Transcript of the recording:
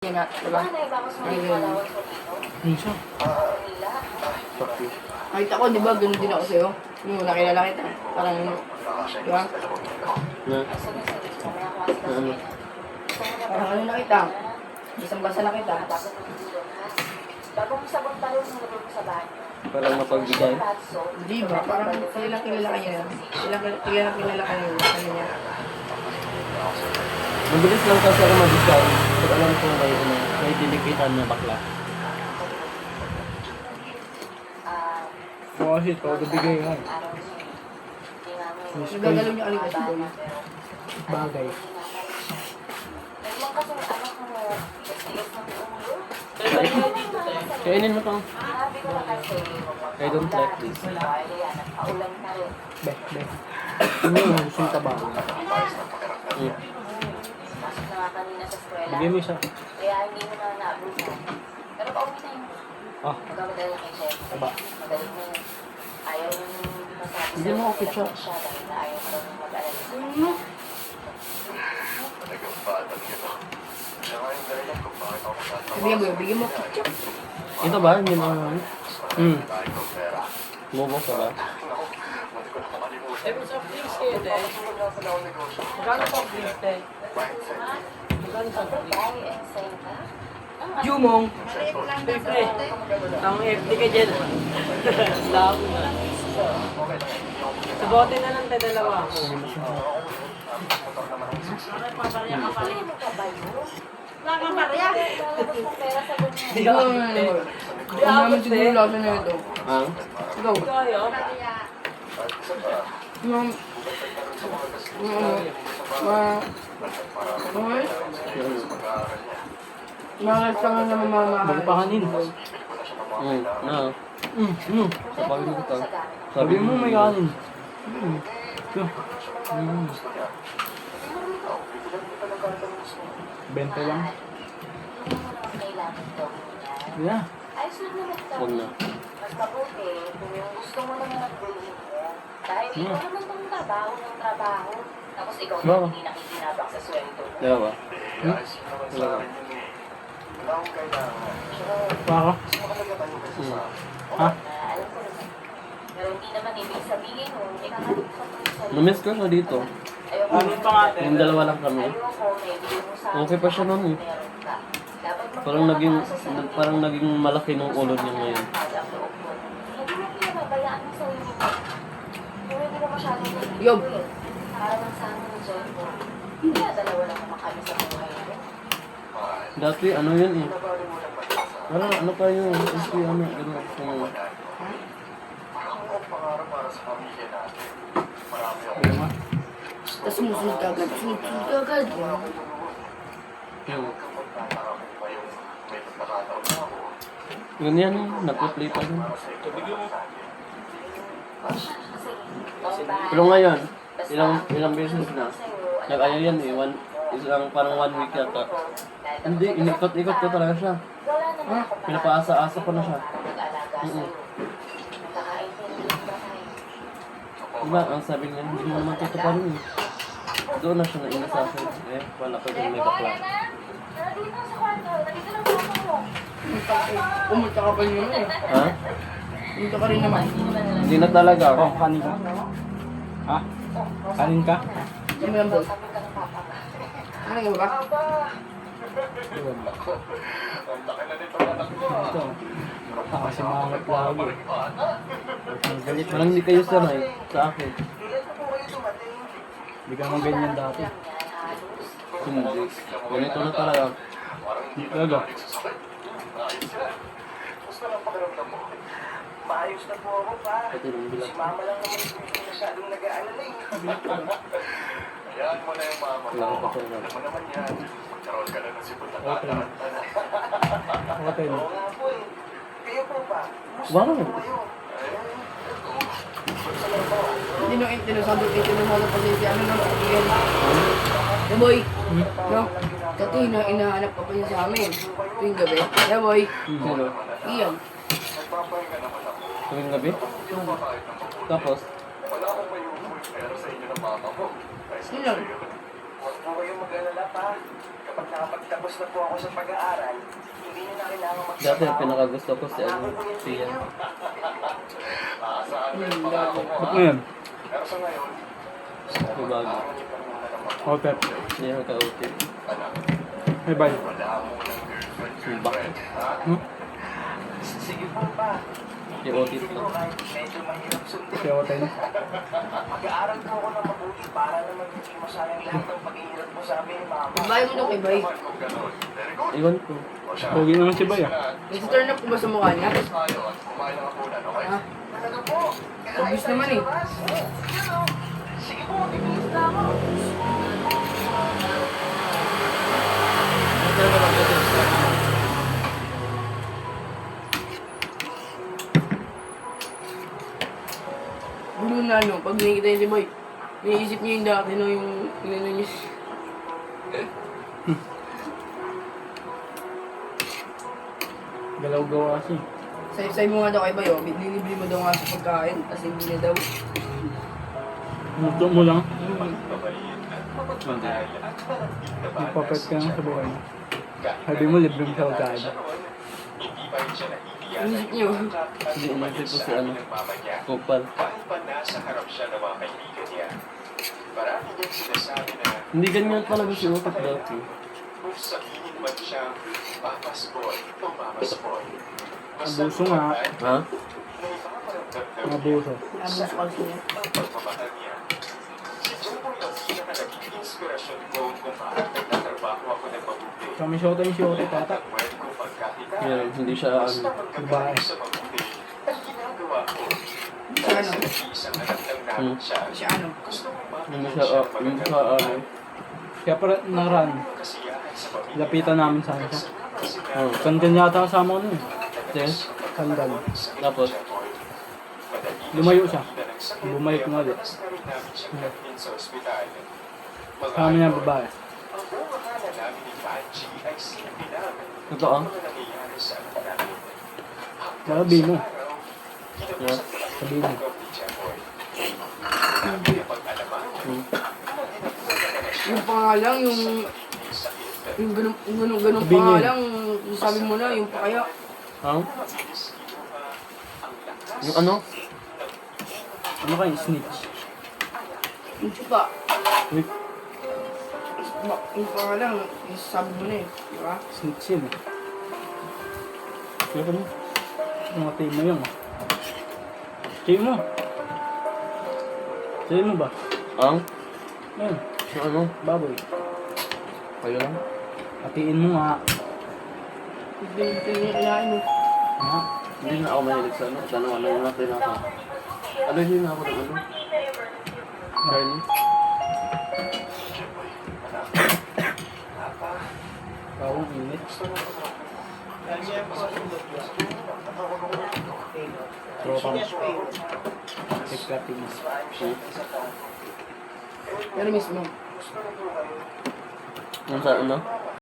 Nga, diba? Minsan. Nakita ko, di ba, ganun din ako sa'yo. Yung nakilala kita. Parang, di ba? Na? Ano? Parang ano na kita. Isang basa na kita. Bago mo sabon pa rin mo sa banyo. Parang mapagbigay. Di ba? Parang kilalang kilala ka niya. Kilalang kilala ka niya. Ano niya? Mabilis lang kasi ako mag-discount. Pag alam ko may dinikitan na bakla. Oo, shit. Pag nabigay nga. Nagagalaw niya kaligas ko. Bagay. Kainin mo to. I don't like this. Beh, beh. Ano yung gusto yung taba? Bigyan mo isa. Kaya hindi mo na naabusan. Pero pauwi na yun. Ah, Magkamadali kay Chef. taba. Magaling na yun. Ayaw yung masabi Hindi mo ako ketchup. siya dahil na ayaw mo daw mag-alala sa Bigyan mo, bigyan mo. Ito ba? Hindi mo naman. Bobo ka ba? Jumong. Ang FD ka dyan. Labo na. Sa bote na lang tayo dalawa ako. Hindi ko naman. Hindi naman siguro lasa na ito. Ha? Ikaw. Kaya? Yung... Malas ka nga naman mamahal. Magpahanin. Na. Sabi mo kita. Sabi mo may kanin. Benta lang. kailangan daw niya. Yeah. Ayos lang naman ito. Huwag na. Mas mabuti kung yung gusto mo naman ang gawin mo. Dahil ikaw naman itong trabaho ng trabaho. Tapos ikaw Baka. hindi nakikinabang sa sweldo. Diba ba? Wala ba? Baka? Ha? Alam ko naman. Pero hindi naman ibig sabihin mo, ikakalit ka pa sa Namiss ko siya dito. Ayoko Ano pa nga? Yung dalawa lang kami. Ayoko, may bigyan mo sa Okay pa siya nun eh. meron ka. Dapat Parang naging malaki ng ulo niya ngayon. Hindi mo pinababayaan mo sa inyo. Kung hindi ka masyadong Yob. para lang sa amin ng joy mo. Hindi na dalawa lang kumakami sa buhay mo. Dati ano yun eh. Ano pa yun? Kasi ano, gano'n. Tapos sumusunod ka agad. Sumusunod ka agad. Yun yan, nagpa-play pa yun. Pero ngayon, ilang beses na. Nag-ayaw yan eh, parang 1 week yata. Hindi, inikot-ikot ko talaga siya. Wala naman ako Pinapaasa-asa ko na siya. mag-alaga sa'yo. Nakakaintindihan ba tayo? Diba, ang sabi niya, hindi mo naman tutuparin eh. Doon na siya naina sa akin. Eh, wala ko yung may bakla. Nandito sa kwarto. Nandito lang ako. Pumunta ka pa yun eh. Ha? Pumunta ka rin naman. Hindi na talaga. Oh, kanin ka? Ha? Kanin ka? Ano mo lang doon? Sabi ka ng papa ka. Ano nga ba? Ito. Nakasimangat lagi. Ang galit. Parang hindi kayo sanay sa akin. Hindi ka naman ganyan dati. Hindi. Ganito na talaga. Talaga. Maayos na po ako pa. Pati ng bilang. Si mama lang naman hindi masyadong nag-aalala eh. Hayaan mo na yung mama mo. Wala ko pa siya. Alam mo naman yan. Magkaroon ka na ng sipot na Okay. tatarantana. Hotel. Oo nga po eh. Kayo po ba? Wow. Tinasabi pa din si ano ng pagkiyan. Yeah, boy. No? Dati inahanap ka pa niya sa amin. Tuwing gabi. Yeah, boy. Sino? Iyan. Tuwing gabi? Tapos? Wala akong may umuwi pero sa inyo ng mama mo. Ay, Sino? Huwag po kayong mag-alala pa. kapag nakapagtapos na po ako sa pag-aaral, hindi niyo na kailangan Dati ang pinakagusto ko si ano, si Ian. Saan mo yung Dati. pangako mo? Ba't ngayon? Pero sa ngayon, Mabago. Hotel. Hindi ako ka-okay. anak, May bayo. wala mo ng girlfriend, Bakit? girlfriend, ha? Hmm? Sige po pa. Si Otis Sige lang. po kahit medyo mahirap sundin. Si hotel. Mag-aaral po ako ng mabuti para naman hindi masayang lahat ng paghihirap mo sa amin, mama. Babae mo daw kay Bay. Naman kung ganun. Very good. Iwan ko. O siya, Pogi naman si Bay, ah. Nag-turn up ko ba sa mukha niya? tayo at kumain ng hapunan, okay? Ha? Talaga po. Obvious naman eh. Sige po, tigilis na ako. Gulo na ano, pag nakikita niya si Boy, iniisip niya yung dati no, yung inano niya. Galaw-gawa kasi. Say mo nga daw kay Boy, oh, nilibli mo daw nga sa pagkain, kasi hindi na daw. Muto mo lang. Hindi. Magpapet ka lang sa buhay mo. Sabi mo, libre mo sa pagkain. Inisip niyo. Hindi inisip ko si ano, Kupal. Kahit pa nasa harap siya ng mga kaibigan niya, marami niyang sinasabi na Hindi ganyan talaga si Otis dati. kung sabihin man siyang papas boy o mamas boy. Abuso nga. Ha? Mabuso. Abuso kasi niya. Ang pagmamahal niya. Si Jeboy ang pinaka naging inspirasyon ko kung bakit nagtatrabaho ako ng mabuti. Kami shota yung shota tata. At ang word ko pagkakita. Yan, hindi siya Basta ano. babae. magkakaroon sa mabuti. Ang ginagawa ko. Siya ano? Isang anak lang namin siya. Siya ano? Gusto kong Hindi mabigyan siya, siya ng hindi siya magandang ano. Kaya para naran. kasiyahan sa pamilya. Lapitan namin sana siya. Oh. Kankan yata kasama ko nun eh. Yes. Kandal. Tapos, Lumayo siya. Bumalik nga ulit. Kami niya babae. Ang buong akala namin ni Banji ay simple lang. totoo. Mga nangyayari sa anak namin. Sabi mo. Yeah. Sabi mo. Yung pangalang, yung ganun Sabihin niyo. pangalang, yung sabi mo na, yung pakaya. Ha? Yung ano? Ano kayo? Snitch. Yung chupa. Wait. Yung pangalang, yung sabi mo na eh. Di ba? Snitch yun eh. Ano mo? Mga team mo yun. Team mo. Team mo ba? Ang? Ayun. Yung ano? Baboy. Kayo lang? Hatiin mo nga. Hindi yung kinain mo. Ha? Hindi na ako mahilig sa ano. Tanong ano yung natin ako. Ano yun na ako ng ano? Charlie? Kawang init. Tropang. Ikating. Pero mismo. Yung sa ano?